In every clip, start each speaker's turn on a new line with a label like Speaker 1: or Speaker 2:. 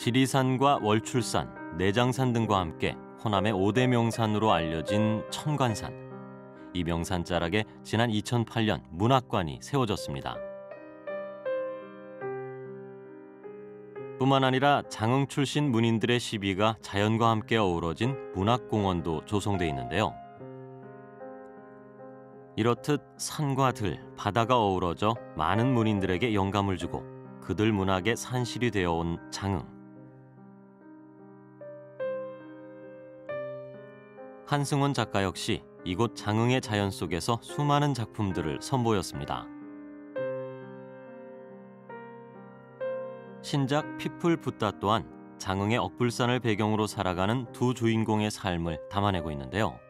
Speaker 1: 지리산과 월출산, 내장산 등과 함께 호남의 5대 명산으로 알려진 천관산. 이 명산 자락에 지난 2008년 문학관이 세워졌습니다. 뿐만 아니라 장흥 출신 문인들의 시비가 자연과 함께 어우러진 문학공원도 조성돼 있는데요. 이렇듯 산과 들, 바다가 어우러져 많은 문인들에게 영감을 주고 그들 문학의 산실이 되어온 장흥. 한승원 작가 역시 이곳 장흥의 자연 속에서 수많은 작품들을 선보였습니다. 신작 피플 붓다 또한 장흥의 억불산을 배경으로 살아가는 두 주인공의 삶을 담아내고 있는데요.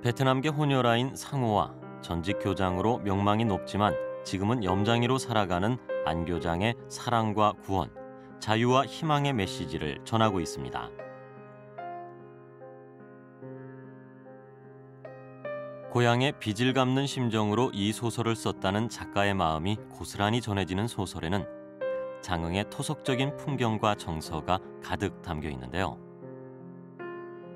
Speaker 1: 베트남계 호녀라인 상호와 전직 교장으로 명망이 높지만 지금은 염장이로 살아가는 안 교장의 사랑과 구원, 자유와 희망의 메시지를 전하고 있습니다. 고향의 빚을 갚는 심정으로 이 소설을 썼다는 작가의 마음이 고스란히 전해지는 소설에는 장흥의 토속적인 풍경과 정서가 가득 담겨 있는데요.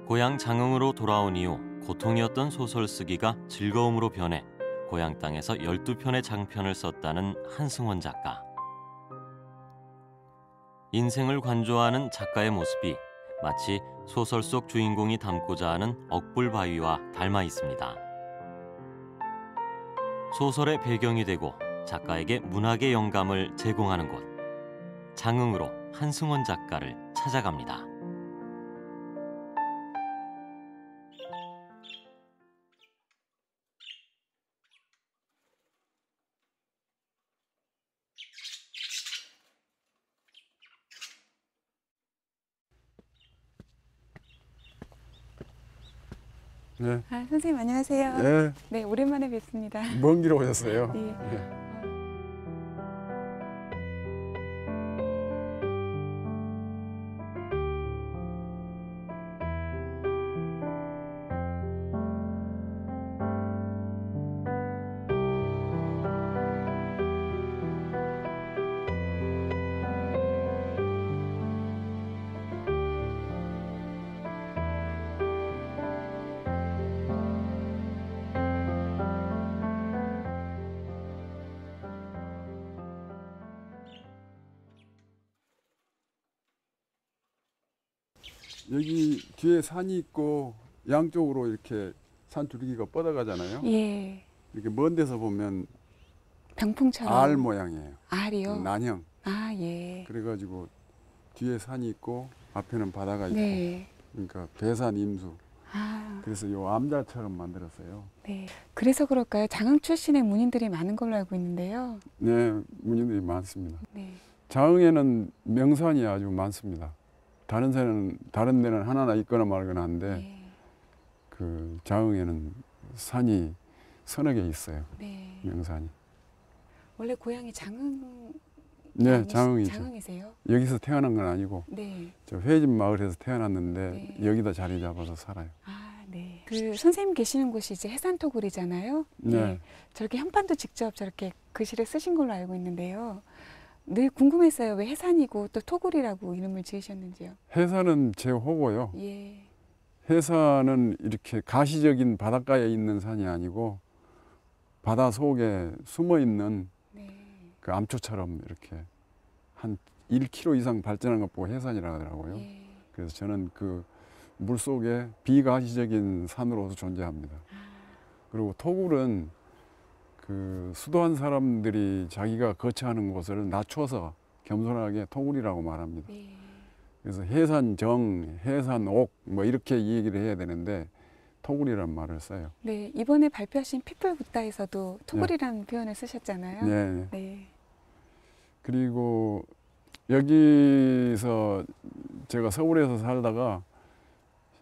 Speaker 1: 고향 장흥으로 돌아온 이후 고통이었던 소설 쓰기가 즐거움으로 변해 고향 땅에서 12편의 장편을 썼다는 한승원 작가. 인생을 관조하는 작가의 모습이 마치 소설 속 주인공이 담고자 하는 억불바위와 닮아 있습니다. 소설의 배경이 되고 작가에게 문학의 영감을 제공하는 곳. 장흥으로 한승원 작가를 찾아갑니다.
Speaker 2: 네.
Speaker 3: 선생님 안녕하세요.
Speaker 2: 네.
Speaker 3: 네, 오랜만에 뵙습니다.
Speaker 2: 먼 길 오셨어요.
Speaker 3: 네.
Speaker 2: 네. 여기 뒤에 산이 있고 양쪽으로 이렇게 산 줄기가 뻗어가잖아요.
Speaker 3: 예.
Speaker 2: 이렇게 먼 데서 보면
Speaker 3: 병풍처럼.
Speaker 2: 알 모양이에요.
Speaker 3: 알이요?
Speaker 2: 난형.
Speaker 3: 아, 예.
Speaker 2: 그래가지고 뒤에 산이 있고 앞에는 바다가 있고.
Speaker 3: 네.
Speaker 2: 그러니까 배산 임수.
Speaker 3: 아,
Speaker 2: 그래서 요 암자처럼 만들었어요.
Speaker 3: 네. 그래서 그럴까요? 장흥 출신의 문인들이 많은 걸로 알고 있는데요.
Speaker 2: 네, 문인들이 많습니다.
Speaker 3: 네.
Speaker 2: 장흥에는 명산이 아주 많습니다. 다른 데는 하나나 있거나 말거나 한데
Speaker 3: 네.
Speaker 2: 그 장흥에는 산이 서너 개 있어요.
Speaker 3: 네.
Speaker 2: 명산이.
Speaker 3: 원래 고향이 장흥.
Speaker 2: 네, 장흥이죠.
Speaker 3: 장흥이세요?
Speaker 2: 여기서 태어난 건 아니고
Speaker 3: 네.
Speaker 2: 저 회진 마을에서 태어났는데
Speaker 3: 네.
Speaker 2: 여기다 자리 잡아서 살아요.
Speaker 3: 아, 네. 그 선생님 계시는 곳이 이제 해산토굴이잖아요.
Speaker 2: 네.
Speaker 3: 저렇게 현판도 직접 저렇게 글씨를 쓰신 걸로 알고 있는데요. 늘 궁금했어요. 왜 해산이고 또 토굴이라고 이름을 지으셨는지요?
Speaker 2: 해산은 제 호고요.
Speaker 3: 예.
Speaker 2: 해산은 이렇게 가시적인 바닷가에 있는 산이 아니고 바다 속에 숨어 있는
Speaker 3: 네.
Speaker 2: 그 암초처럼 이렇게 한 1km 이상 발전한 것 보고 해산이라고 하더라고요.
Speaker 3: 예.
Speaker 2: 그래서 저는 그 물속에 비가시적인 산으로서 존재합니다. 그리고 토굴은 그 수도한 사람들이 자기가 거처하는 곳을 낮춰서 겸손하게 토굴이라고 말합니다.
Speaker 3: 네.
Speaker 2: 그래서 해산정, 해산옥 뭐 이렇게 얘기를 해야 되는데 토굴이란 말을 써요.
Speaker 3: 네, 이번에 발표하신 피플 붓다에서도 토굴이라는 표현을 쓰셨잖아요.
Speaker 2: 네.
Speaker 3: 네.
Speaker 2: 그리고 여기서 제가 서울에서 살다가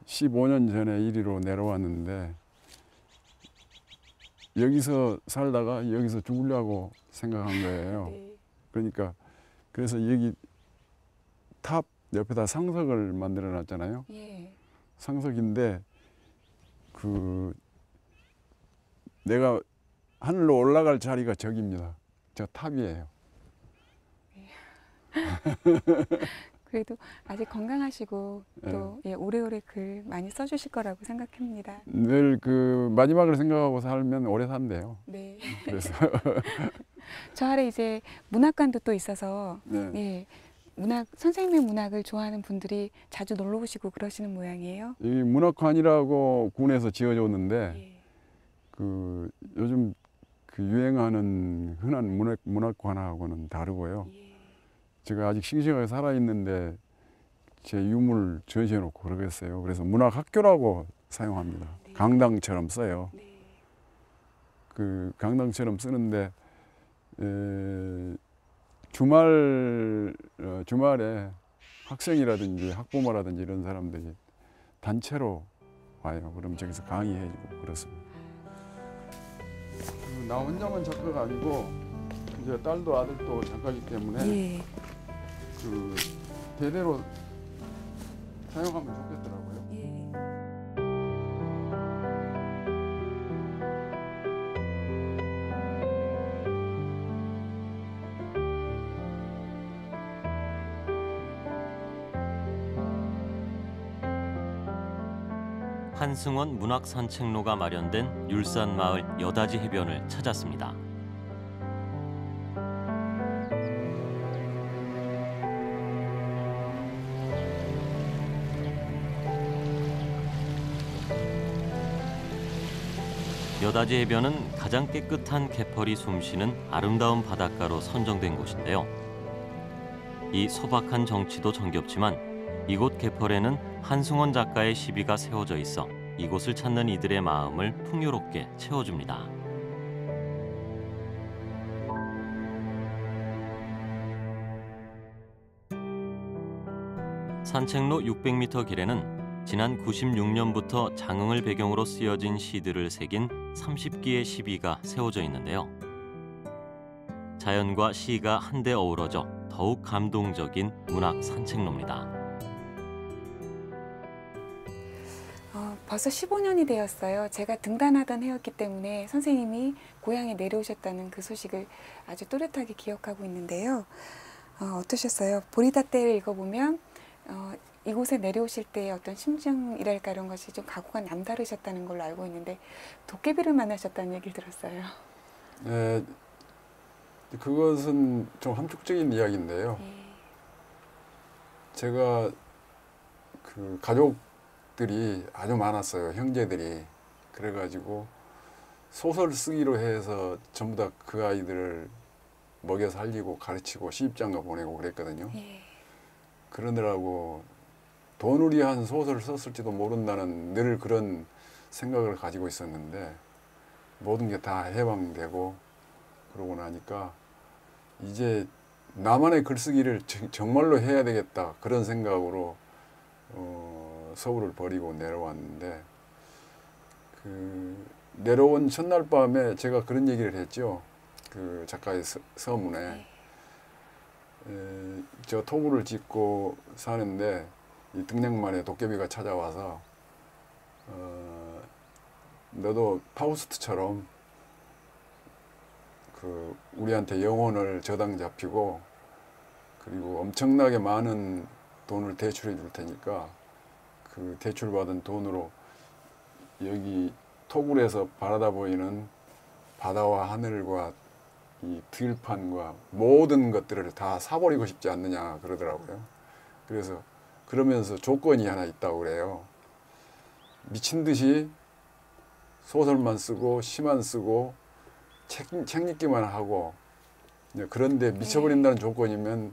Speaker 2: 15년 전에 이리로 내려왔는데 여기서 살다가 여기서 죽으려고 생각한 거예요.
Speaker 3: 네.
Speaker 2: 그러니까 그래서 여기 탑 옆에다 상석을 만들어 놨잖아요.
Speaker 3: 예.
Speaker 2: 상석인데 그 내가 하늘로 올라갈 자리가 저기입니다. 저 탑이에요.
Speaker 3: 그래도 아직 건강하시고 또 예, 오래오래 글 많이 써주실 거라고 생각합니다.
Speaker 2: 늘 그 마지막을 생각하고 살면 오래 산대요.
Speaker 3: 네.
Speaker 2: 그래서
Speaker 3: 저 아래 이제 문학관도 또 있어서
Speaker 2: 네.
Speaker 3: 예, 문학 선생님의 문학을 좋아하는 분들이 자주 놀러 오시고 그러시는 모양이에요.
Speaker 2: 이 문학관이라고 군에서 지어줬는데
Speaker 3: 예.
Speaker 2: 그 요즘 그 유행하는 흔한 문학관하고는 다르고요.
Speaker 3: 예.
Speaker 2: 제가 아직 싱싱하게 살아 있는데 제 유물 전시해 놓고 그러겠어요. 그래서 문학학교라고 사용합니다.
Speaker 3: 네.
Speaker 2: 강당처럼 써요.
Speaker 3: 네.
Speaker 2: 그 강당처럼 쓰는데 주말에 학생이라든지 학부모라든지 이런 사람들이 단체로 와요. 그럼 저기서 강의해주고 그렇습니다. 나 혼자만 작가가 아니고 이제 딸도 아들도 작가이기 때문에
Speaker 3: 예.
Speaker 2: 그 대대로 사용하면 좋겠더라고요.
Speaker 3: 예.
Speaker 1: 한승원 문학 산책로가 마련된 율산 마을 여다지 해변을 찾았습니다. 여다지 해변은 가장 깨끗한 개펄이 숨쉬는 아름다운 바닷가로 선정된 곳인데요. 이 소박한 정치도 정겹지만 이곳 개펄에는 한승원 작가의 시비가 세워져 있어 이곳을 찾는 이들의 마음을 풍요롭게 채워줍니다. 산책로 600m 길에는 지난 96년부터 장흥을 배경으로 쓰여진 시들을 새긴 30기의 시비가 세워져 있는데요. 자연과 시가 한데 어우러져 더욱 감동적인 문학 산책로입니다.
Speaker 3: 벌써 15년이 되었어요. 제가 등단하던 해였기 때문에 선생님이 고향에 내려오셨다는 그 소식을 아주 또렷하게 기억하고 있는데요. 어떠셨어요? 보리다 때를 읽어보면 이곳에 내려오실 때의 어떤 심정이랄까 이런 것이 좀 각오가 남다르셨다는 걸로 알고 있는데 도깨비를 만나셨다는 얘기를 들었어요.
Speaker 2: 네, 그것은 좀 함축적인 이야기인데요.
Speaker 3: 예.
Speaker 2: 제가 그 가족들이 아주 많았어요. 형제들이. 그래가지고 소설 쓰기로 해서 전부 다 그 아이들을 먹여 살리고 가르치고 시집장가 보내고 그랬거든요.
Speaker 3: 예.
Speaker 2: 그러느라고 돈을 위한 소설을 썼을지도 모른다는 늘 그런 생각을 가지고 있었는데 모든 게 다 해방되고 그러고 나니까 이제 나만의 글쓰기를 정말로 해야 되겠다 그런 생각으로 서울을 버리고 내려왔는데 그 내려온 첫날 밤에 제가 그런 얘기를 했죠. 그 작가의 서문에 저 토구를 짓고 사는데 이 등량만에 도깨비가 찾아와서 너도 파우스트처럼 그 우리한테 영혼을 저당 잡히고 그리고 엄청나게 많은 돈을 대출해 줄 테니까 그 대출받은 돈으로 여기 토굴에서 바라다 보이는 바다와 하늘과 이 들판과 모든 것들을 다 사버리고 싶지 않느냐 그러더라고요. 그래서 그러면서 조건이 하나 있다고 그래요. 미친 듯이 소설만 쓰고 시만 쓰고 책 읽기만 하고 그런데 미쳐버린다는 조건이면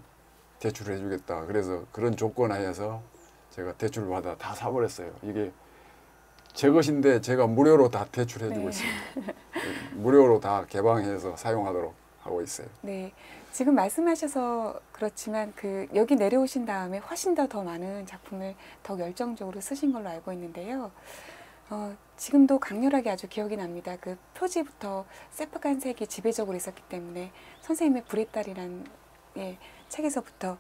Speaker 2: 대출을 해주겠다. 그래서 그런 조건 하에서 제가 대출을 받아 다 사버렸어요. 이게 제 것인데 제가 무료로 다 대출해주고 있습니다. 무료로 다 개방해서 사용하도록 하고 있어요.
Speaker 3: 네, 지금 말씀하셔서 그렇지만 그 여기 내려오신 다음에 훨씬 더 많은 작품을 더 열정적으로 쓰신 걸로 알고 있는데요. 지금도 강렬하게 아주 기억이 납니다. 그 표지부터 새빨간색이 지배적으로 있었기 때문에 선생님의 불의 딸이란 책에서부터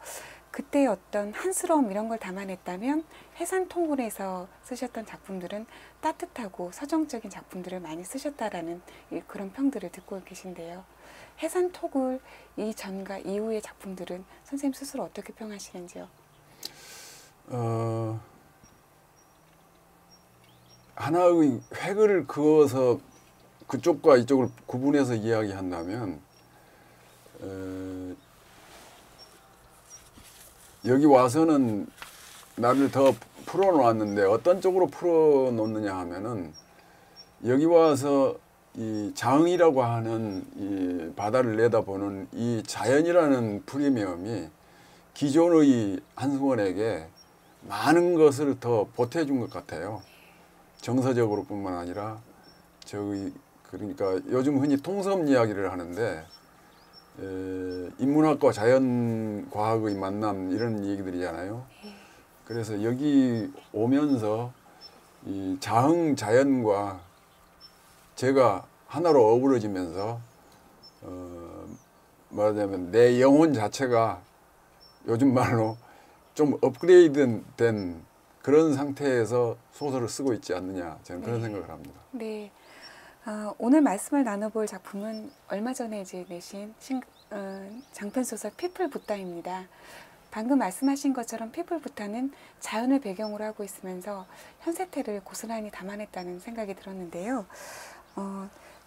Speaker 3: 그때 어떤 한스러움 이런 걸 담아냈다면 해산통굴에서 쓰셨던 작품들은 따뜻하고 서정적인 작품들을 많이 쓰셨다라는 그런 평들을 듣고 계신데요. 해산토굴 이전과 이후의 작품들은 선생님 스스로 어떻게 평하시는지요?
Speaker 2: 하나의 획을 그어서 그쪽과 이쪽을 구분해서 이야기한다면 여기 와서는 나를 더 풀어놓았는데 어떤 쪽으로 풀어놓느냐 하면은 여기 와서 이 자흥이라고 하는 이 바다를 내다보는 이 자연이라는 프리미엄이 기존의 한승원에게 많은 것을 더 보태준 것 같아요. 정서적으로 뿐만 아니라 저희 그러니까 요즘 흔히 통섭 이야기를 하는데 인문학과 자연과학의 만남 이런 얘기들이잖아요. 그래서 여기 오면서 이 자흥 자연과 제가 하나로 어우러지면서 말하자면 내 영혼 자체가 요즘 말로 좀 업그레이드된 그런 상태에서 소설을 쓰고 있지 않느냐 저는 그런 생각을 합니다.
Speaker 3: 네. 오늘 말씀을 나눠볼 작품은 얼마 전에 이제 내신 장편소설 피플 붓다입니다. 방금 말씀하신 것처럼 피플 붓다는 자연을 배경으로 하고 있으면서 현세태를 고스란히 담아냈다는 생각이 들었는데요.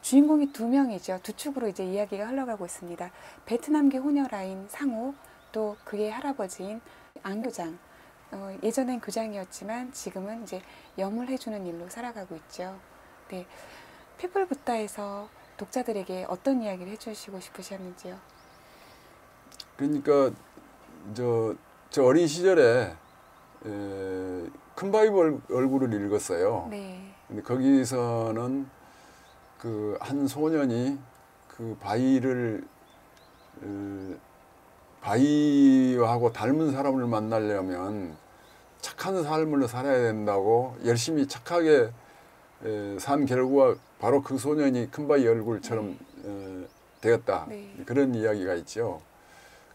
Speaker 3: 주인공이 두 명이죠. 두 축으로 이제 이야기가 흘러가고 있습니다. 베트남계 호녀라인 상호, 또 그의 할아버지인 앙교장. 예전엔 교장이었지만 지금은 이제 염을 해주는 일로 살아가고 있죠. 네. 피플 붓다에서 독자들에게 어떤 이야기를 해주시고 싶으셨는지요?
Speaker 2: 그러니까 저 어린 시절에 큰바위 얼굴을 읽었어요.
Speaker 3: 네.
Speaker 2: 근데 거기서는 그 한 소년이 그 바위하고 닮은 사람을 만나려면 착한 삶을 살아야 된다고 열심히 착하게 산 결과 바로 그 소년이 큰바위 얼굴처럼 되었다.
Speaker 3: 네.
Speaker 2: 그런 이야기가 있죠.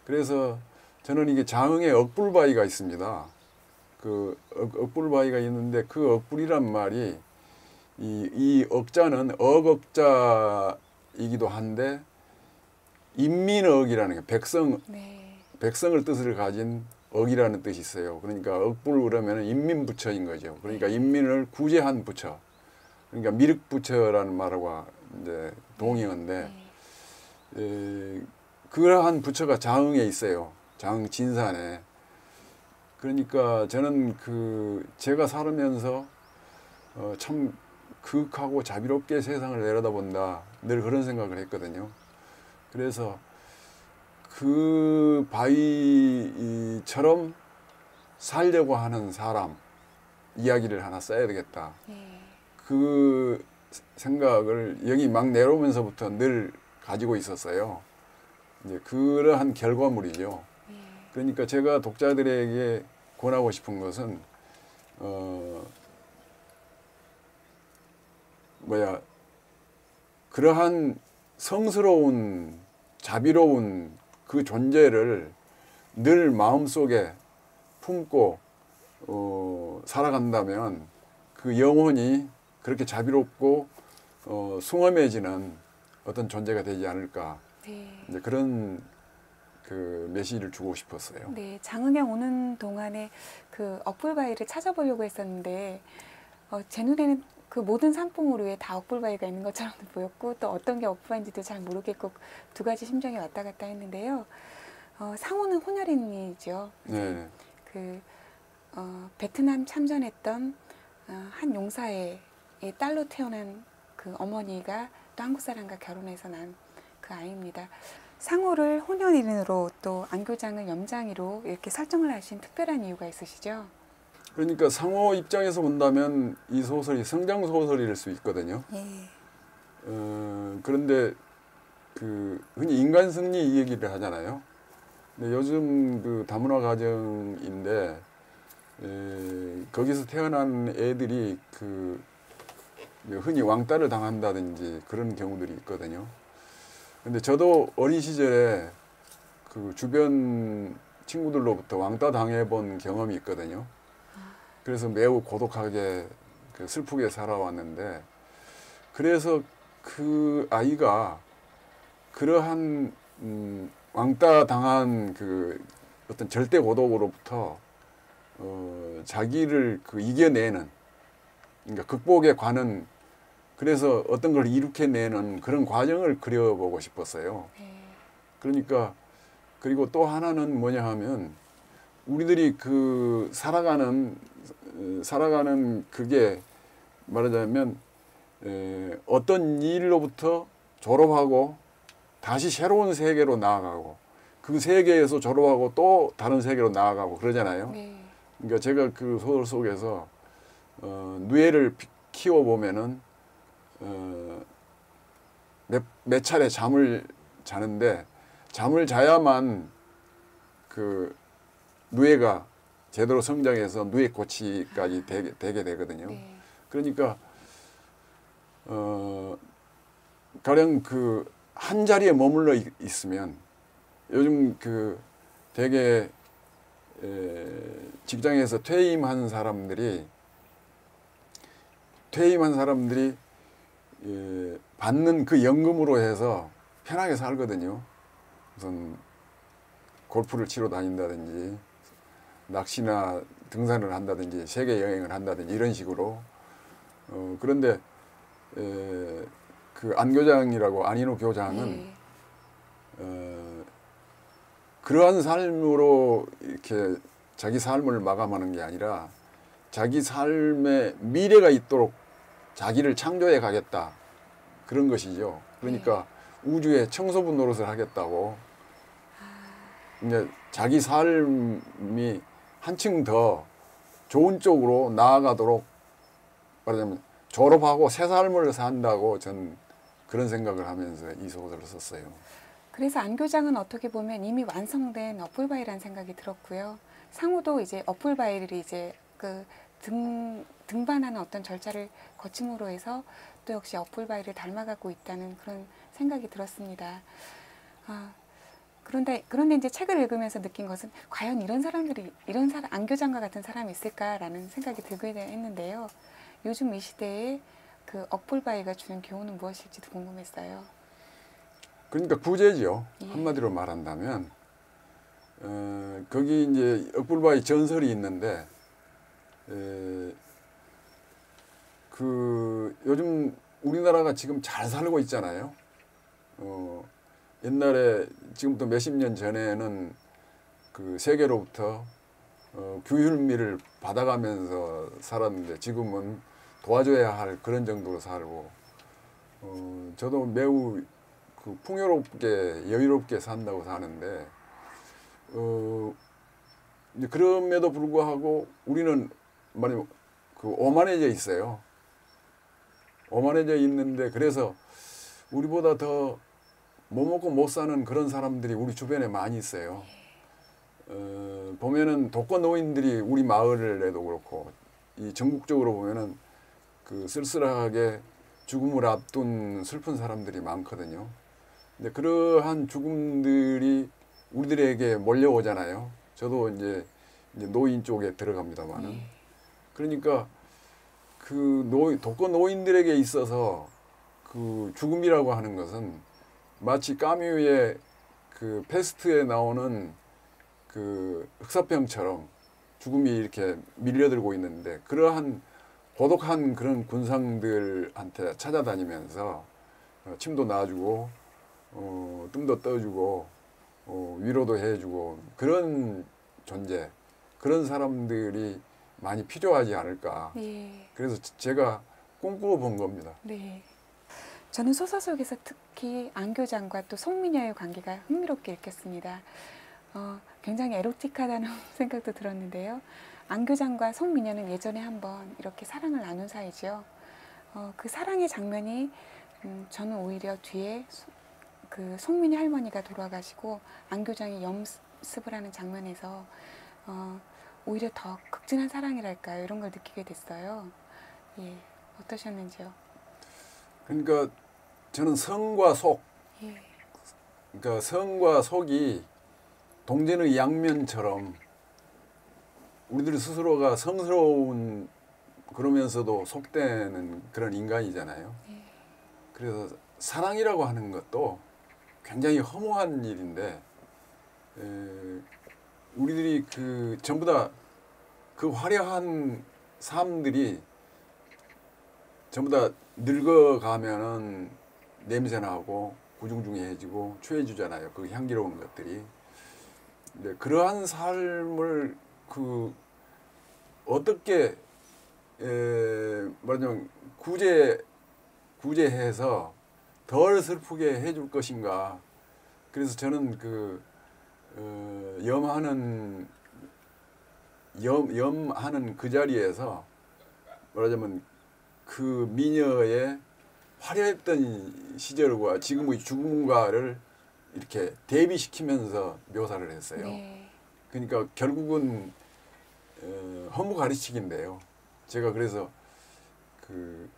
Speaker 2: 그래서 저는 이게 자흥에 억불바위가 있습니다. 그 억불바위가 있는데 그 억불이란 말이 이 억자는 억억자이기도 한데 인민억이라는 게 백성을 뜻을 가진 억이라는 뜻이 있어요. 그러니까 억불 그러면 인민부처인 거죠. 그러니까 인민을 구제한 부처. 그러니까 미륵부처라는 말하고 이제 동의어인데 그러한 부처가 자흥에 있어요. 자흥 진산에. 그러니까 저는 제가 살으면서 참 극하고 자비롭게 세상을 내려다본다. 늘 그런 생각을 했거든요. 그래서 그 바위처럼 살려고 하는 사람 이야기를 하나 써야 되겠다. 그 생각을 여기 막 내려오면서부터 늘 가지고 있었어요. 이제 그러한 결과물이죠. 그러니까 제가 독자들에게 권하고 싶은 것은 그러한 성스러운 자비로운 그 존재를 늘 마음속에 품고 살아간다면 그 영혼이 그렇게 자비롭고 숭엄해지는 어떤 존재가 되지 않을까.
Speaker 3: 네.
Speaker 2: 이제 그런 그 메시지를 주고 싶었어요.
Speaker 3: 네, 장흥에 오는 동안에 그 억불바위를 찾아보려고 했었는데 제 눈에는 그 모든 산봉우리 위에 다 억불바위가 있는 것처럼 보였고 또 어떤 게 억불바위인지도 잘 모르겠고 두 가지 심정이 왔다 갔다 했는데요. 상호는 호녀린이죠.
Speaker 2: 네.
Speaker 3: 베트남 참전했던 한 용사의 딸로 태어난 그 어머니가 또 한국 사람과 결혼해서 난 그 아이입니다. 상호를 호녀린으로 또 안교장을 염장이로 이렇게 설정을 하신 특별한 이유가 있으시죠?
Speaker 2: 그러니까 상호 입장에서 본다면 이 소설이 성장 소설일 수 있거든요. 그런데 흔히 인간 승리 이 얘기를 하잖아요. 근데 요즘 그 다문화 가정인데 거기서 태어난 애들이 흔히 왕따를 당한다든지 그런 경우들이 있거든요. 근데 저도 어린 시절에 그 주변 친구들로부터 왕따 당해본 경험이 있거든요. 그래서 매우 고독하게 슬프게 살아왔는데, 그래서 그 아이가 그러한 왕따 당한 그 어떤 절대 고독으로부터 자기를 이겨내는, 그러니까 극복에 관한, 그래서 어떤 걸 이룩해내는 그런 과정을 그려보고 싶었어요. 그러니까 그리고 또 하나는 뭐냐 하면, 우리들이 살아가는 그게 말하자면 어떤 일로부터 졸업하고 다시 새로운 세계로 나아가고, 그 세계에서 졸업하고 또 다른 세계로 나아가고 그러잖아요.
Speaker 3: 네.
Speaker 2: 그러니까 제가 그 소설 속에서 누에를 키워보면은 몇 차례 잠을 자는데, 잠을 자야만 그 누에가 제대로 성장해서 누에 코치까지 되게 되거든요.
Speaker 3: 네.
Speaker 2: 그러니까 가령 한 자리에 머물러 있으면, 요즘 되게 직장에서 퇴임한 사람들이 받는 그 연금으로 해서 편하게 살거든요. 무슨 골프를 치러 다닌다든지, 낚시나 등산을 한다든지, 세계 여행을 한다든지 이런 식으로. 그런데 그 안교장이라고, 안인호 교장은 그러한 삶으로 이렇게 자기 삶을 마감하는 게 아니라, 자기 삶에 미래가 있도록 자기를 창조해 가겠다, 그런 것이죠. 그러니까 우주에 청소부 노릇을 하겠다고. 이제 자기 삶이 한층 더 좋은 쪽으로 나아가도록, 말하자면 졸업하고 새 삶을 산다고 전 그런 생각을 하면서 이 소설을 썼어요.
Speaker 3: 그래서 안 교장은 어떻게 보면 이미 완성된 어플바이라는 생각이 들었고요. 상우도 이제 어플바이를 이제 등반하는 어떤 절차를 거침으로 해서 또 역시 어플바이를 닮아가고 있다는 그런 생각이 들었습니다. 그런데 이제 책을 읽으면서 느낀 것은, 과연 안 교장과 같은 사람이 있을까라는 생각이 들게 했는데요. 요즘 이 시대에 그 어플바이가 주는 교훈은 무엇일지도 궁금했어요.
Speaker 2: 그러니까 구제죠.
Speaker 3: 예.
Speaker 2: 한마디로 말한다면, 거기 이제 어플바이 전설이 있는데, 요즘 우리나라가 지금 잘 살고 있잖아요. 옛날에, 지금부터 몇십 년 전에는 그 세계로부터 규율미를 받아가면서 살았는데, 지금은 도와줘야 할 그런 정도로 살고, 저도 매우 풍요롭게 여유롭게 산다고 사는데, 이제 그럼에도 불구하고 우리는 말하자면 오만해져 있어요. 오만해져 있는데, 그래서 우리보다 더 못 먹고 못 사는 그런 사람들이 우리 주변에 많이 있어요. 보면은 독거노인들이 우리 마을에도 그렇고, 이 전국적으로 보면은 쓸쓸하게 죽음을 앞둔 슬픈 사람들이 많거든요. 근데 그러한 죽음들이 우리들에게 몰려오잖아요. 저도 이제 노인 쪽에 들어갑니다만은. 그러니까 독거노인들에게 있어서 죽음이라고 하는 것은 마치 까뮈의 페스트에 나오는 흑사병처럼 죽음이 이렇게 밀려들고 있는데, 그러한 고독한 그런 군상들한테 찾아다니면서 침도 놔주고, 뜸도 떠주고, 위로도 해주고, 그런 존재, 그런 사람들이 많이 필요하지 않을까.
Speaker 3: 네.
Speaker 2: 그래서 제가 꿈꾸어 본 겁니다.
Speaker 3: 네. 저는 소설 속에서 특히 안 교장과 또 송미녀의 관계가 흥미롭게 읽혔습니다. 굉장히 에로틱하다는 생각도 들었는데요. 안 교장과 송미녀는 예전에 한번 이렇게 사랑을 나눈 사이죠. 그 사랑의 장면이 저는 오히려 뒤에 송미녀 할머니가 돌아가시고 안 교장이 염습을 하는 장면에서 오히려 더 극진한 사랑이랄까요, 이런 걸 느끼게 됐어요. 예, 어떠셨는지요?
Speaker 2: 그러니까 저는 성과 속,
Speaker 3: 예.
Speaker 2: 그러니까 성과 속이 동전의 양면처럼 우리들 스스로가 성스러운 그러면서도 속되는 그런 인간이잖아요. 그래서 사랑이라고 하는 것도 굉장히 허무한 일인데 우리들이 그 전부 다 그 화려한 삶들이 전부 다 늙어가면은 냄새나고 구중중해지고 취해지잖아요. 그 향기로운 것들이. 근데 그러한 삶을 그 어떻게 말하자면 구제해서 덜 슬프게 해줄 것인가. 그래서 저는 그 염하는 그 자리에서 말하자면 그 미녀의 화려했던 시절과 지금의 죽음과를 이렇게 대비시키면서 묘사를 했어요.
Speaker 3: 네.
Speaker 2: 그러니까 결국은 허무 가르치기인데요. 제가 그래서 그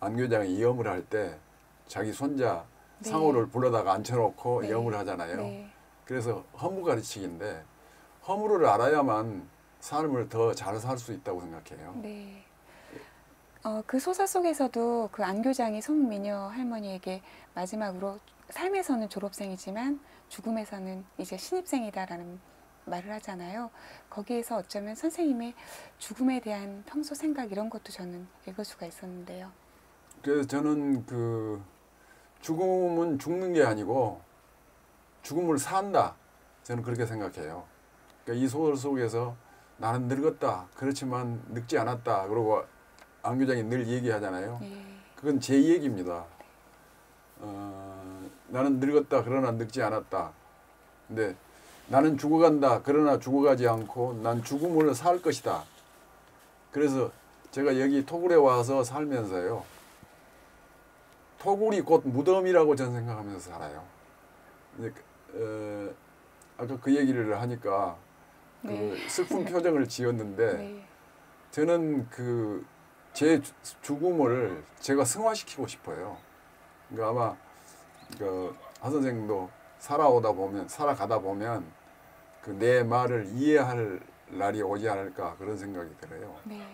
Speaker 2: 안교장이 염을 할 때 자기 손자
Speaker 3: 네.
Speaker 2: 상호를 불러다가 앉혀놓고
Speaker 3: 네.
Speaker 2: 염을 하잖아요.
Speaker 3: 네.
Speaker 2: 그래서 허무 가르치기인데 허무를 알아야만 삶을 더 잘 살 수 있다고 생각해요.
Speaker 3: 네. 그 소설 속에서도 그 안교장이 송미녀 할머니에게 마지막으로 삶에서는 졸업생이지만 죽음에서는 이제 신입생이다라는 말을 하잖아요. 거기에서 어쩌면 선생님의 죽음에 대한 평소 생각 이런 것도 저는 읽을 수가 있었는데요.
Speaker 2: 그래서 저는 그 죽음은 죽는 게 아니고 죽음을 산다. 저는 그렇게 생각해요. 그러니까 이 소설 속에서 나는 늙었다. 그렇지만 늙지 않았다. 그러고 안교장이 늘 얘기하잖아요.
Speaker 3: 예.
Speaker 2: 그건 제 얘기입니다. 나는 늙었다. 그러나 늙지 않았다. 근데 나는 죽어간다. 그러나 죽어가지 않고 난 죽음을 살 것이다. 그래서 제가 여기 토굴에 와서 살면서요. 토굴이 곧 무덤이라고 저는 생각하면서 살아요. 아까 그 얘기를 하니까
Speaker 3: 네.
Speaker 2: 그 슬픈 표정을 지었는데
Speaker 3: 네.
Speaker 2: 저는 그 제 죽음을 제가 승화시키고 싶어요. 그러니까 아마 그 하 선생님도 살아가다 보면 그 내 말을 이해할 날이 오지 않을까 그런 생각이 들어요.
Speaker 3: 네.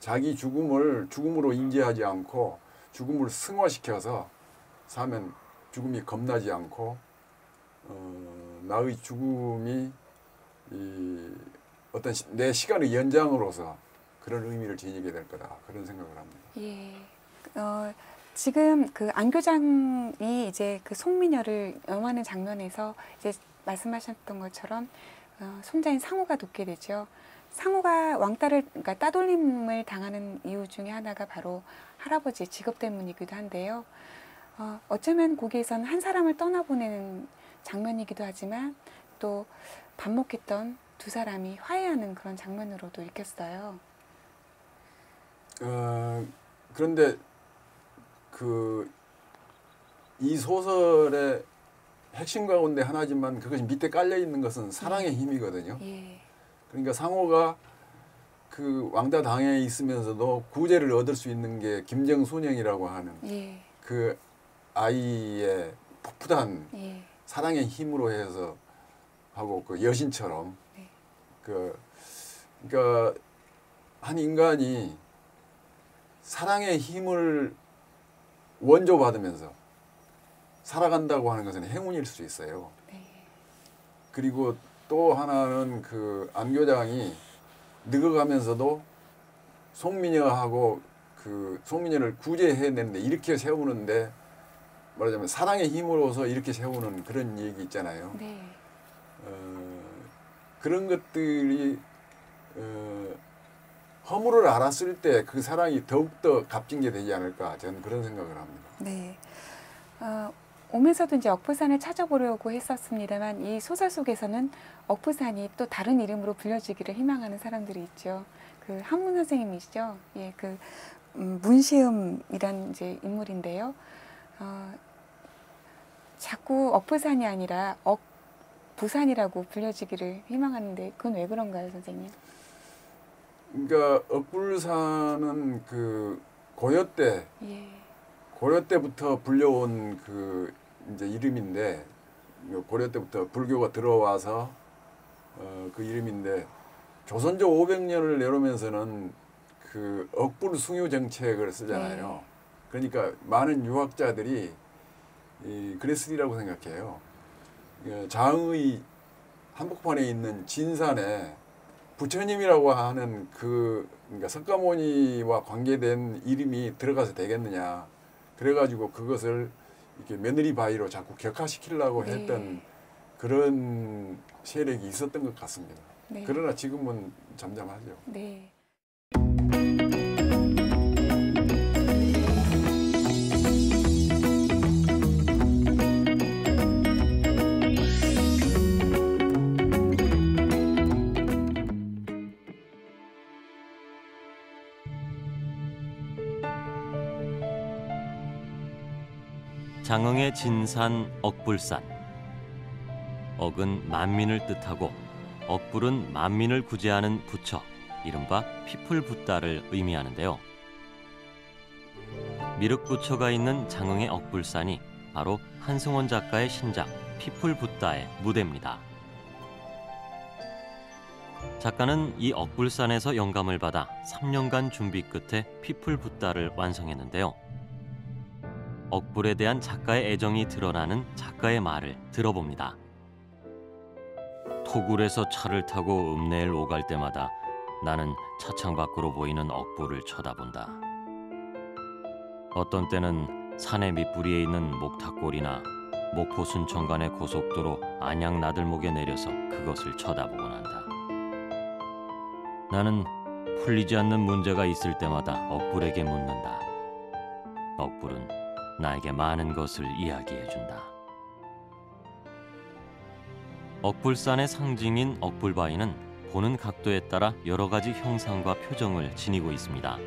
Speaker 2: 자기 죽음으로 인지하지 않고 죽음을 승화시켜서 사면 죽음이 겁나지 않고 나의 죽음이 어떤 내 시간의 연장으로서 그런 의미를 지니게 될 거다 그런 생각을 합니다.
Speaker 3: 예. 지금 그 안교장이 이제 그 송미녀를 염하는 장면에서 이제 말씀하셨던 것처럼 손자인 상호가 돕게 되죠. 상호가 왕따를 그러니까 따돌림을 당하는 이유 중에 하나가 바로 할아버지의 직업 때문이기도 한데요. 어쩌면 거기에서는 한 사람을 떠나보내는 장면이기도 하지만 또 반목했던 두 사람이 화해하는 그런 장면으로도 읽혔어요.
Speaker 2: 그런데 그 이 소설의 핵심 가운데 하나지만 그것이 밑에 깔려 있는 것은 사랑의 힘이거든요.
Speaker 3: 예.
Speaker 2: 그러니까 상호가 그 왕따 당해 있으면서도 구제를 얻을 수 있는 게 김정순영이라고 하는
Speaker 3: 예.
Speaker 2: 그 아이의 풋풋한
Speaker 3: 예.
Speaker 2: 사랑의 힘으로 해서 하고 그 여신처럼
Speaker 3: 네.
Speaker 2: 그러니까 한 인간이 사랑의 힘을 원조받으면서 살아간다고 하는 것은 행운일 수 있어요.
Speaker 3: 네.
Speaker 2: 그리고 또 하나는 그 안교장이 늙어가면서도 송미녀하고 그 송미녀를 구제해내는데 이렇게 세우는데 말하자면 사랑의 힘으로서 이렇게 세우는 그런 얘기 있잖아요.
Speaker 3: 네.
Speaker 2: 그런 것들이 허물을 알았을 때 그 사랑이 더욱더 값진 게 되지 않을까 저는 그런 생각을 합니다.
Speaker 3: 네. 오면서도 이제 억부산을 찾아보려고 했었습니다만 이 소설 속에서는 억부산이 또 다른 이름으로 불려지기를 희망하는 사람들이 있죠. 그 한문 선생님이시죠. 예, 그 문시음이란 이제 인물인데요. 자꾸 억부산이 아니라 억부산이라고 불려지기를 희망하는데 그건 왜 그런가요, 선생님?
Speaker 2: 그러니까 억불산은 그 고려
Speaker 3: 예.
Speaker 2: 때부터 불려온 그 이제 이름인데 고려 때부터 불교가 들어와서 그 이름인데 조선조 500년을 내려오면서는 그 억불 숭유 정책을 쓰잖아요.
Speaker 3: 네.
Speaker 2: 그러니까 많은 유학자들이 그랬으리라고 생각해요. 장의 한복판에 있는 진산에 부처님이라고 하는 그러니까 석가모니와 관계된 이름이 들어가서 되겠느냐. 그래가지고 그것을 이렇게 며느리 바위로 자꾸 격화시키려고
Speaker 3: 네.
Speaker 2: 했던 그런 세력이 있었던 것 같습니다.
Speaker 3: 네.
Speaker 2: 그러나 지금은 잠잠하죠.
Speaker 3: 네.
Speaker 1: 장흥의 진산 억불산. 억은 만민을 뜻하고 억불은 만민을 구제하는 부처, 이른바 피풀붓다를 의미하는데요. 미륵부처가 있는 장흥의 억불산이 바로 한승원 작가의 신작 피풀붓다의 무대입니다. 작가는 이 억불산에서 영감을 받아 3년간 준비 끝에 피풀붓다를 완성했는데요. 억불에 대한 작가의 애정이 드러나는 작가의 말을 들어봅니다. 토굴에서 차를 타고 읍내를 오갈 때마다 나는 차창 밖으로 보이는 억불을 쳐다본다. 어떤 때는 산의 밑부리에 있는 목탁골이나 목포 순천 간의 고속도로 안양 나들목에 내려서 그것을 쳐다보곤 한다. 나는 풀리지 않는 문제가 있을 때마다 억불에게 묻는다. 억불은 나에게 많은 것을 이야기해준다. 억불산의 상징인 억불바위는 보는 각도에 따라 여러 가지 형상과 표정을 지니고 있습니다.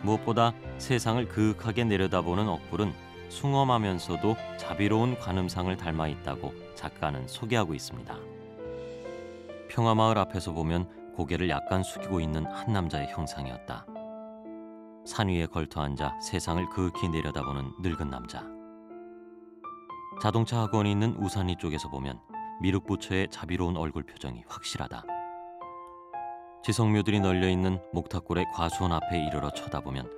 Speaker 1: 무엇보다 세상을 그윽하게 내려다보는 억불은 숭엄하면서도 자비로운 관음상을 닮아 있다고 작가는 소개하고 있습니다. 평화마을 앞에서 보면 고개를 약간 숙이고 있는 한 남자의 형상이었다. 산 위에 걸터 앉아 세상을 그윽히 내려다보는 늙은 남자. 자동차 학원이 있는 우산리 쪽에서 보면 미륵부처의 자비로운 얼굴 표정이 확실하다. 지성묘들이 널려있는 목탁골의 과수원 앞에 이르러 쳐다보면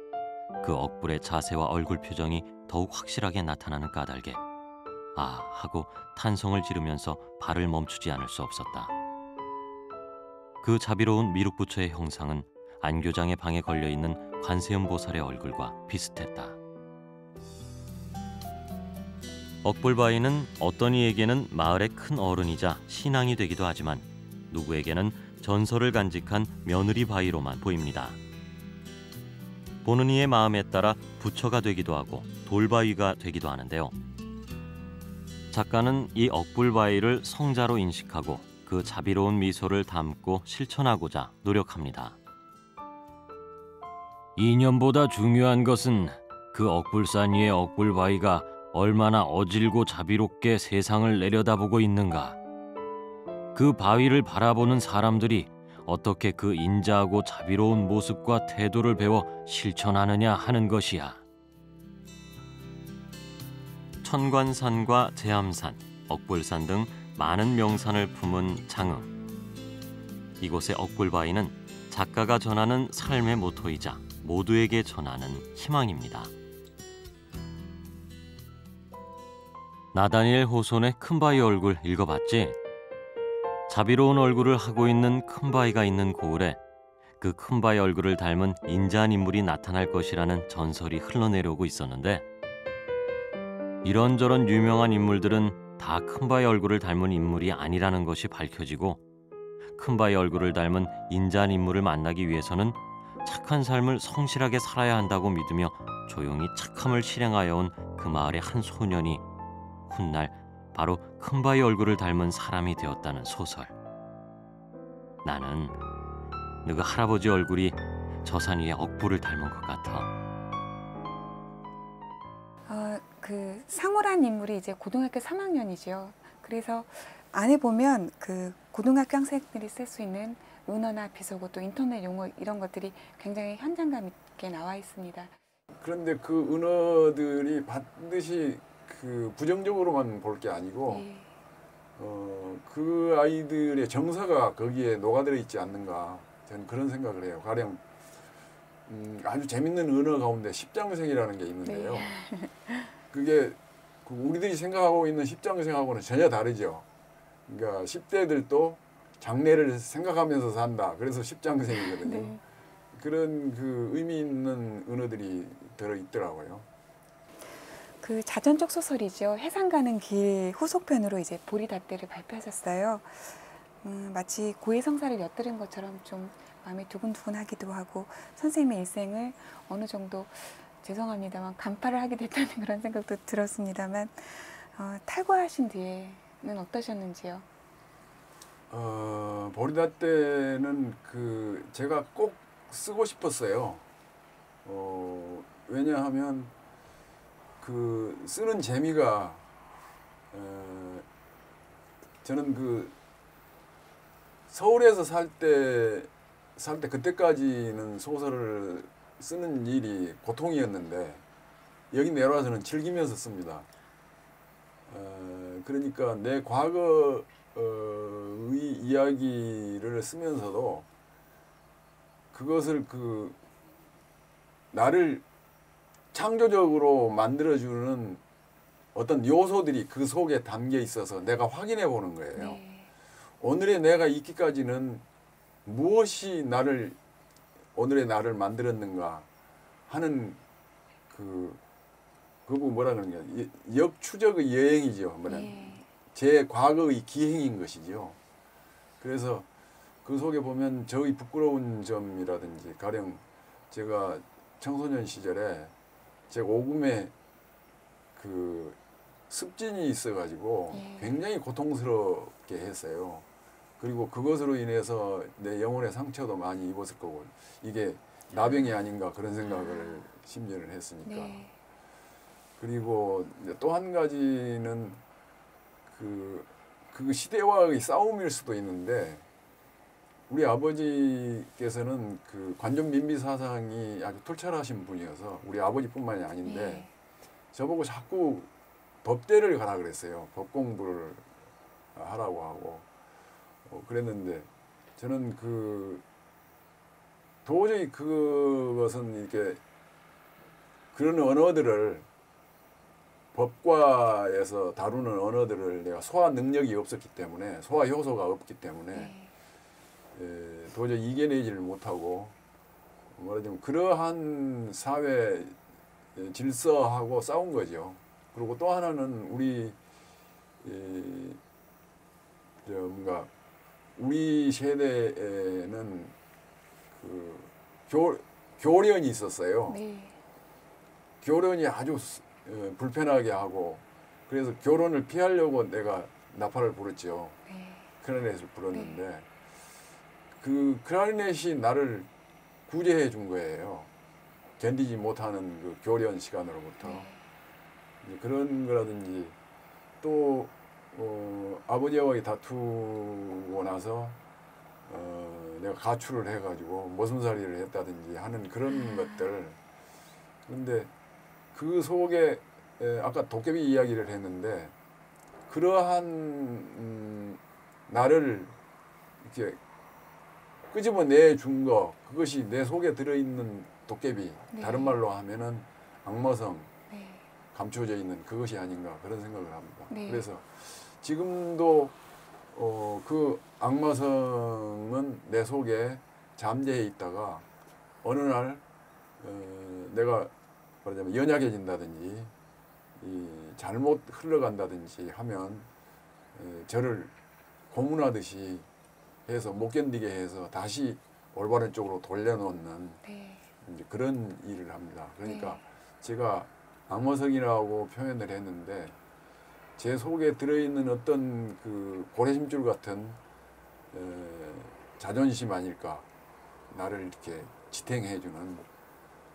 Speaker 1: 그 억불의 자세와 얼굴 표정이 더욱 확실하게 나타나는 까닭에 아 하고 탄성을 지르면서 발을 멈추지 않을 수 없었다. 그 자비로운 미륵부처의 형상은 안교장의 방에 걸려있는 관세음보살의 얼굴과 비슷했다. 억불바위는 어떤 이에게는 마을의 큰 어른이자 신앙이 되기도 하지만 누구에게는 전설을 간직한 며느리 바위로만 보입니다. 보는 이의 마음에 따라 부처가 되기도 하고 돌바위가 되기도 하는데요. 작가는 이 억불바위를 성자로 인식하고 그 자비로운 미소를 담고 실천하고자 노력합니다. 이념보다 중요한 것은 그 억불산 위의 억불바위가 얼마나 어질고 자비롭게 세상을 내려다보고 있는가. 그 바위를 바라보는 사람들이 어떻게 그 인자하고 자비로운 모습과 태도를 배워 실천하느냐 하는 것이야. 천관산과 제암산, 억불산 등 많은 명산을 품은 장흥. 이곳의 억불바위는 작가가 전하는 삶의 모토이자 모두에게 전하는 희망입니다. 나다니엘 호손의 큰바위 얼굴 읽어봤지? 자비로운 얼굴을 하고 있는 큰바위가 있는 고을에 그 큰바위 얼굴을 닮은 인자한 인물이 나타날 것이라는 전설이 흘러내려오고 있었는데 이런저런 유명한 인물들은 다 큰바위 얼굴을 닮은 인물이 아니라는 것이 밝혀지고 큰바위 얼굴을 닮은 인자한 인물을 만나기 위해서는 착한 삶을 성실하게 살아야 한다고 믿으며 조용히 착함을 실행하여 온 그 마을의 한 소년이 훗날 바로 큰바위 얼굴을 닮은 사람이 되었다는 소설. 나는 너그 할아버지 얼굴이 저 산 위에 억불을 닮은 것 같아.
Speaker 3: 그 상호란 인물이 이제 고등학교 3학년이죠. 그래서 안에 보면 그 고등학교 학생들이 쓸 수 있는 은어나 비속어 또 인터넷 용어 이런 것들이 굉장히 현장감 있게 나와 있습니다.
Speaker 2: 그런데 그 은어들이 반드시 그 부정적으로만 볼 게 아니고
Speaker 3: 네.
Speaker 2: 그 아이들의 정서가 거기에 녹아들어 있지 않는가 저는 그런 생각을 해요. 가령 아주 재밌는 언어 가운데 십장생이라는 게 있는데요. 그게 우리들이 생각하고 있는 십장생하고는 전혀 다르죠. 그러니까 10대들도 장래를 생각하면서 산다. 그래서 십장생이거든요.
Speaker 3: 네.
Speaker 2: 그런 그 의미 있는 언어들이 들어 있더라고요.
Speaker 3: 그 자전적 소설이죠. 해상 가는 길 후속편으로 이제 보리닷대를 발표하셨어요. 마치 고해성사를 엿들은 것처럼 좀 마음이 두근두근하기도 하고 선생님의 일생을 어느 정도 죄송합니다만 간파를 하게 됐다는 그런 생각도 들었습니다만 탈과하신 뒤에는 어떠셨는지요?
Speaker 2: 보리닷대는 제가 꼭 쓰고 싶었어요. 왜냐하면 쓰는 재미가 저는 서울에서 살 때 그때까지는 소설을 쓰는 일이 고통이었는데 여기 내려와서는 즐기면서 씁니다. 그러니까 내 과거의 이야기를 쓰면서도 그것을 나를 창조적으로 만들어주는 어떤 요소들이 그 속에 담겨 있어서 내가 확인해 보는 거예요.
Speaker 3: 네.
Speaker 2: 오늘의 내가 있기까지는 무엇이 오늘의 나를 만들었는가 하는 그거 뭐라 그러냐 역추적의 여행이죠.
Speaker 3: 네.
Speaker 2: 제 과거의 기행인 것이죠. 그래서 그 속에 보면 저의 부끄러운 점이라든지 가령 제가 청소년 시절에 제가 오금에 습진이 있어가지고
Speaker 3: 예.
Speaker 2: 굉장히 고통스럽게 했어요. 그리고 그것으로 인해서 내 영혼의 상처도 많이 입었을 거고 이게 나병이 아닌가 그런 생각을 심려를 했으니까.
Speaker 3: 네.
Speaker 2: 그리고 또 한 가지는 그 시대와의 싸움일 수도 있는데 우리 아버지께서는 관존민비 사상이 아주 툴철하신 분이어서 우리 아버지뿐만이 아닌데
Speaker 3: 네.
Speaker 2: 저보고 자꾸 법대를 가라 그랬어요. 법 공부를 하라고 하고 그랬는데 저는 도저히 그것은 이렇게 그런 언어들을 법과에서 다루는 언어들을 내가 소화 능력이 없었기 때문에 소화 효소가 없기 때문에
Speaker 3: 네.
Speaker 2: 도저히 이겨내지를 못하고 말하자면 그러한 사회 질서하고 싸운 거죠. 그리고 또 하나는 우리 세대에는 교련이 있었어요.
Speaker 3: 네.
Speaker 2: 교련이 아주 불편하게 하고 그래서 교련을 피하려고 내가 나팔을 불었죠.
Speaker 3: 네.
Speaker 2: 클라리넷을 불었는데 그 클라리넷이 나를 구제해 준 거예요. 견디지 못하는 교련 시간으로부터.
Speaker 3: 네.
Speaker 2: 그런 거라든지 또 아버지와의 다투고 나서 내가 가출을 해가지고 모순살이를 했다든지 하는 그런 것들. 그런데 그 속에 아까 도깨비 이야기를 했는데 그러한 나를 이렇게 끄집어내 준 거 그것이 내 속에 들어있는 도깨비
Speaker 3: 네.
Speaker 2: 다른 말로 하면은 악마성
Speaker 3: 네.
Speaker 2: 감춰져 있는 그것이 아닌가 그런 생각을 합니다.
Speaker 3: 네.
Speaker 2: 그래서 지금도 그 악마성은 내 속에 잠재해 있다가 어느 날 내가 말하자면 연약해진다든지 잘못 흘러간다든지 하면 저를 고문하듯이 해서 못 견디게 해서 다시 올바른 쪽으로 돌려놓는
Speaker 3: 네.
Speaker 2: 이제 그런 일을 합니다. 그러니까
Speaker 3: 네.
Speaker 2: 제가 악마성이라고 표현을 했는데 제 속에 들어있는 어떤 고래심줄 같은 자존심 아닐까. 나를 이렇게 지탱해주는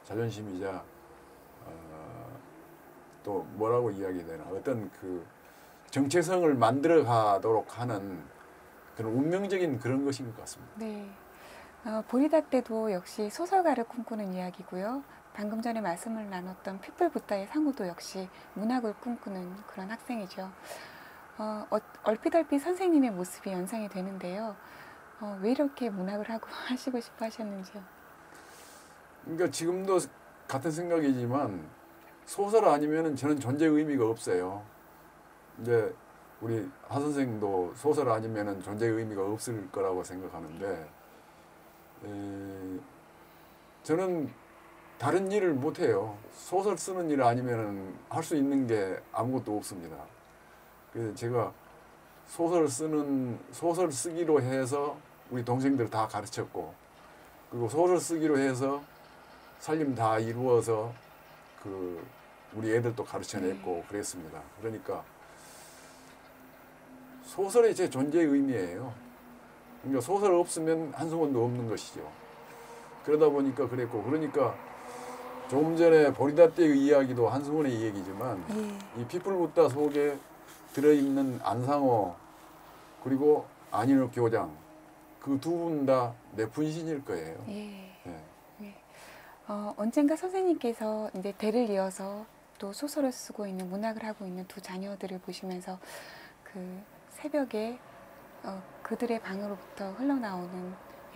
Speaker 2: 자존심이자 또 뭐라고 이야기되나 어떤 정체성을 만들어 가도록 하는 그런 운명적인 그런 것인 것 같습니다.
Speaker 3: 네. 보리닷대도 역시 소설가를 꿈꾸는 이야기고요. 방금 전에 말씀을 나눴던 핏불붓다의 상우도 역시 문학을 꿈꾸는 그런 학생이죠. 얼핏 선생님의 모습이 연상이 되는데요. 왜 이렇게 문학을 하고 하시고 싶어 하셨는지요?
Speaker 2: 그러니까 지금도 같은 생각이지만 소설 아니면은 저는 존재 의미가 없어요. 이제 우리 하 선생도 소설 아니면은 존재 의미가 없을 거라고 생각하는데 저는 다른 일을 못 해요. 소설 쓰는 일 아니면은 할 수 있는 게 아무것도 없습니다. 그래서 제가 소설 쓰기로 해서 우리 동생들 다 가르쳤고, 그리고 소설 쓰기로 해서 살림 다 이루어서 우리 애들도 가르쳐냈고 그랬습니다. 그러니까 소설이 제 존재의 의미예요. 그러니까 소설 없으면 한승원도 없는 것이죠. 그러다 보니까 그랬고, 그러니까 조금 전에 보리다 때의 이야기도 한승원의 얘기지만 이 핏불붓다 속에 들어있는 안상호 그리고 안인욱 교장 그 두 분 다 내 분신일 거예요.
Speaker 3: 언젠가 선생님께서 이제 대를 이어서 또 소설을 쓰고 있는 문학을 하고 있는 두 자녀들을 보시면서 그 새벽에 그들의 방으로부터 흘러나오는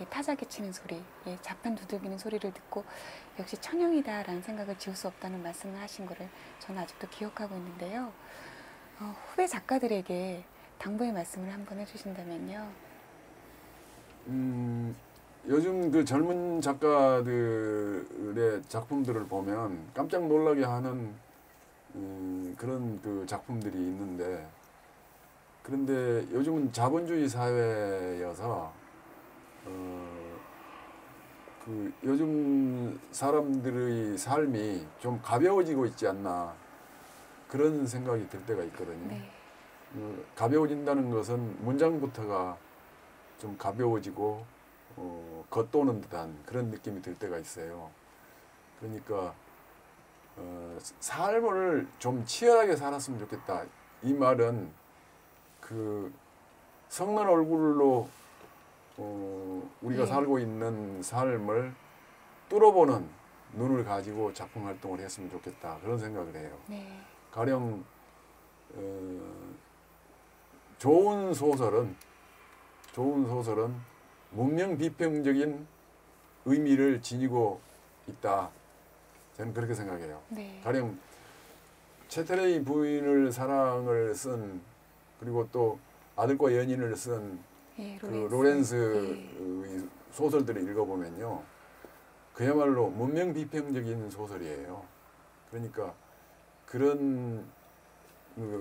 Speaker 3: 타자기 치는 소리, 자판 두들기는 소리를 듣고 역시 천영이다라는 생각을 지울 수 없다는 말씀을 하신 거를 저는 아직도 기억하고 있는데요. 후배 작가들에게 당부의 말씀을 한번 해주신다면요.
Speaker 2: 요즘 그 젊은 작가들의 작품들을 보면 깜짝 놀라게 하는 그런 그 작품들이 있는데, 그런데 요즘은 자본주의 사회여서 그 요즘 사람들의 삶이 좀 가벼워지고 있지 않나 그런 생각이 들 때가 있거든요. 가벼워진다는 것은 문장부터가 좀 가벼워지고 겉도는 듯한 그런 느낌이 들 때가 있어요. 그러니까 삶을 좀 치열하게 살았으면 좋겠다. 이 말은 그 성난 얼굴로 우리가 살고 있는 삶을 뚫어보는 눈을 가지고 작품 활동을 했으면 좋겠다. 그런 생각을 해요. 가령 좋은 소설은 문명 비평적인 의미를 지니고 있다. 저는 그렇게 생각해요. 가령 채테레이 부인을 사랑을 쓴, 그리고 또 아들과 연인을 쓴 그 로렌스의 소설들을 읽어보면요, 그야말로 문명 비평적인 소설이에요. 그러니까 그런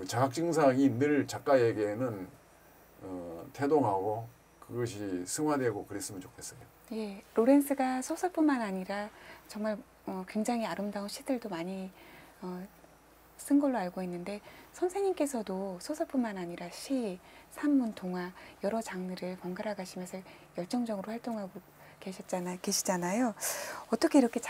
Speaker 2: 자각 증상이 늘 작가에게는 태동하고 그것이 승화되고 그랬으면 좋겠어요.
Speaker 3: 로렌스가 소설뿐만 아니라 정말 굉장히 아름다운 시들도 많이 쓴 걸로 알고 있는데, 선생님께서도 소설뿐만 아니라 시, 산문, 동화 여러 장르를 번갈아 가시면서 열정적으로 활동하고 계시잖아요. 어떻게 이렇게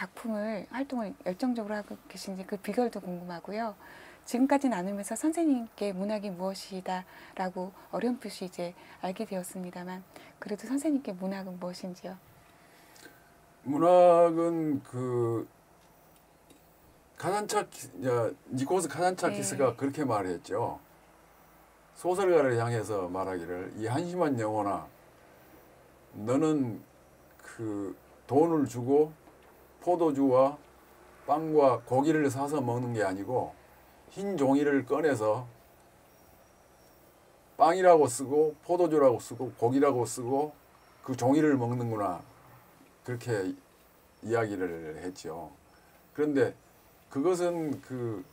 Speaker 3: 활동을 열정적으로 하고 계신지 그 비결도 궁금하고요. 지금까지 나누면서 선생님께 문학이 무엇이다라고 어렴풋이 이제 알게 되었습니다만, 그래도 선생님께 문학은 무엇인지요?
Speaker 2: 문학은 니코스 카잔차키스가 그렇게 말했죠. 소설가를 향해서 말하기를, 이 한심한 영혼아, 너는 그 돈을 주고 포도주와 빵과 고기를 사서 먹는 게 아니고 흰 종이를 꺼내서 빵이라고 쓰고 포도주라고 쓰고 고기라고 쓰고 그 종이를 먹는구나, 그렇게 이야기를 했죠. 그런데 그것은 그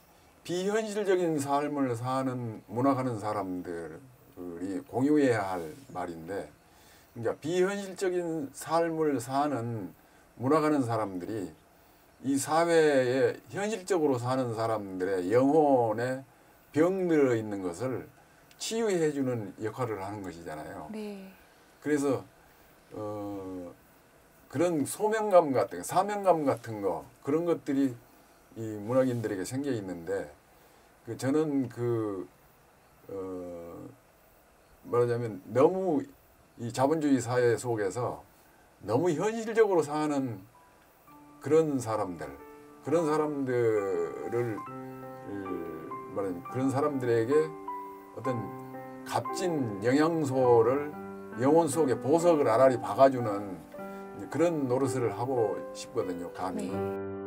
Speaker 2: 비현실적인 삶을 사는 문학하는 사람들이 공유해야 할 말인데, 그러니까 비현실적인 삶을 사는 문학하는 사람들이 이 사회에 현실적으로 사는 사람들의 영혼에 병들어 있는 것을 치유해주는 역할을 하는 것이잖아요. 그래서 그런 소명감 같은 거, 사명감 같은 거, 그런 것들이 이 문학인들에게 생겨 있는데, 저는 말하자면 너무 이 자본주의 사회 속에서 너무 현실적으로 사는 그런 사람들, 그런 사람들을 말하는 그런 사람들에게 어떤 값진 영양소를 영혼 속에 보석을 알알이 박아주는 그런 노릇을 하고 싶거든요. 감히.
Speaker 3: 네.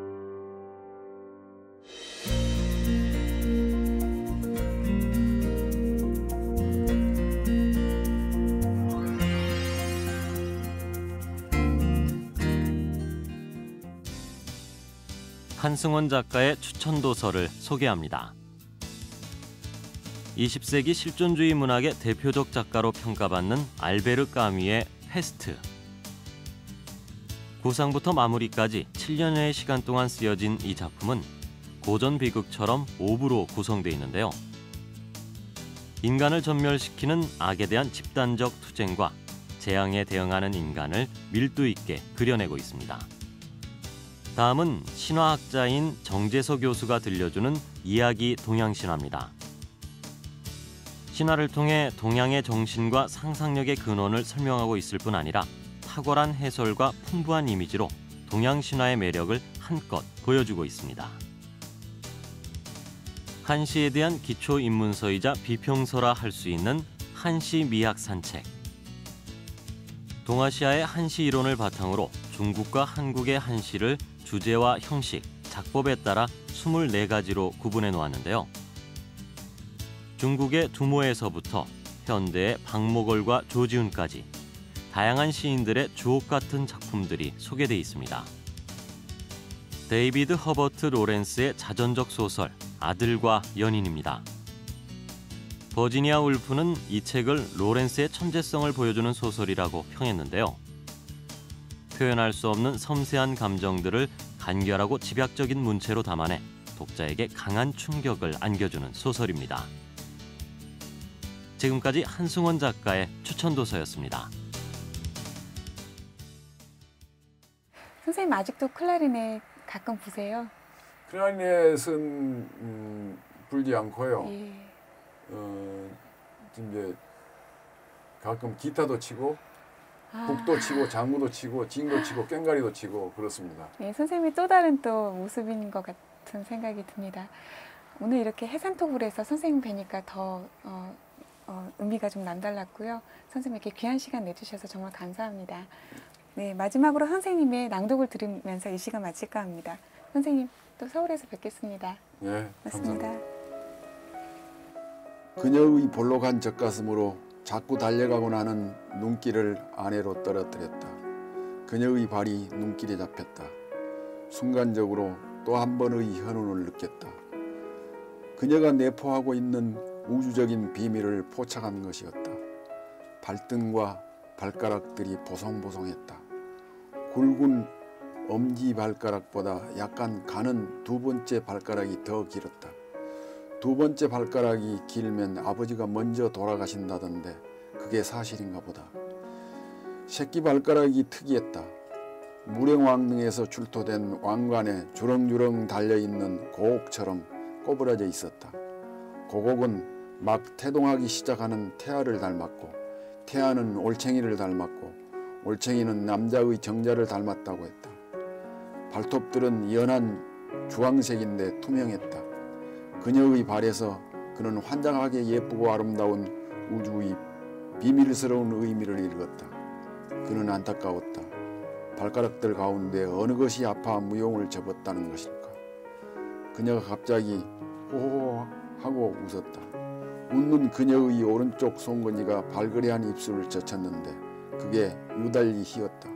Speaker 1: 한승원 작가의 추천 도서를 소개합니다. 20세기 실존주의 문학의 대표적 작가로 평가받는 알베르 까뮈의 페스트. 구상부터 마무리까지 7년여의 시간 동안 쓰여진 이 작품은 고전 비극처럼 5부로 구성되어 있는데요. 인간을 전멸시키는 악에 대한 집단적 투쟁과 재앙에 대응하는 인간을 밀도 있게 그려내고 있습니다. 다음은 신화학자인 정재서 교수가 들려주는 이야기 동양신화입니다. 신화를 통해 동양의 정신과 상상력의 근원을 설명하고 있을 뿐 아니라 탁월한 해설과 풍부한 이미지로 동양신화의 매력을 한껏 보여주고 있습니다. 한시에 대한 기초 입문서이자 비평서라 할 수 있는 한시 미학 산책. 동아시아의 한시 이론을 바탕으로 중국과 한국의 한시를 주제와 형식, 작법에 따라 24가지로 구분해 놓았는데요. 중국의 두모에서부터 현대의 박목월과 조지훈까지 다양한 시인들의 주옥 같은 작품들이 소개돼 있습니다. 데이비드 허버트 로렌스의 자전적 소설 아들과 연인입니다. 버지니아 울프는 이 책을 로렌스의 천재성을 보여주는 소설이라고 평했는데요. 표현할 수 없는 섬세한 감정들을 간결하고 집약적인 문체로 담아내 독자에게 강한 충격을 안겨주는 소설입니다. 지금까지 한승원 작가의 추천도서였습니다.
Speaker 3: 선생님 아직도 클라리넷 가끔 부세요?
Speaker 2: 클라리넷은 불지 않고요.
Speaker 3: 예.
Speaker 2: 이제 가끔 기타도 치고 북도 치고 장구도 치고 징도 치고 꽹과리도 치고 그렇습니다.
Speaker 3: 네, 선생님이 또 다른 또 모습인 것 같은 생각이 듭니다. 오늘 이렇게 해상톡을 해서 선생님 뵈니까 더 의미가 좀 남달랐고요. 선생님 이렇게 귀한 시간 내주셔서 정말 감사합니다. 네, 마지막으로 선생님의 낭독을 들으면서 이 시간 마칠까 합니다. 선생님 또 서울에서 뵙겠습니다.
Speaker 2: 네,
Speaker 3: 맞습니다.
Speaker 2: 감사합니다. 그녀의 볼록한 젖가슴으로 자꾸 달려가고 나는 눈길을 아내로 떨어뜨렸다. 그녀의 발이 눈길에 잡혔다. 순간적으로 또 한 번의 현운을 느꼈다. 그녀가 내포하고 있는 우주적인 비밀을 포착한 것이었다. 발등과 발가락들이 보송보송했다. 굵은 엄지발가락보다 약간 가는 두 번째 발가락이 더 길었다. 두 번째 발가락이 길면 아버지가 먼저 돌아가신다던데 그게 사실인가 보다. 새끼 발가락이 특이했다. 무령왕릉에서 출토된 왕관에 주렁주렁 달려있는 고옥처럼 꼬부라져 있었다. 고곡은 막 태동하기 시작하는 태아를 닮았고 태아는 올챙이를 닮았고 올챙이는 남자의 정자를 닮았다고 했다. 발톱들은 연한 주황색인데 투명했다. 그녀의 발에서 그는 환장하게 예쁘고 아름다운 우주의 비밀스러운 의미를 읽었다. 그는 안타까웠다. 발가락들 가운데 어느 것이 아파 무용을 접었다는 것일까. 그녀가 갑자기 호호호 하고 웃었다. 웃는 그녀의 오른쪽 송곳니가 발그레한 입술을 젖혔는데 그게 유달리 희었다.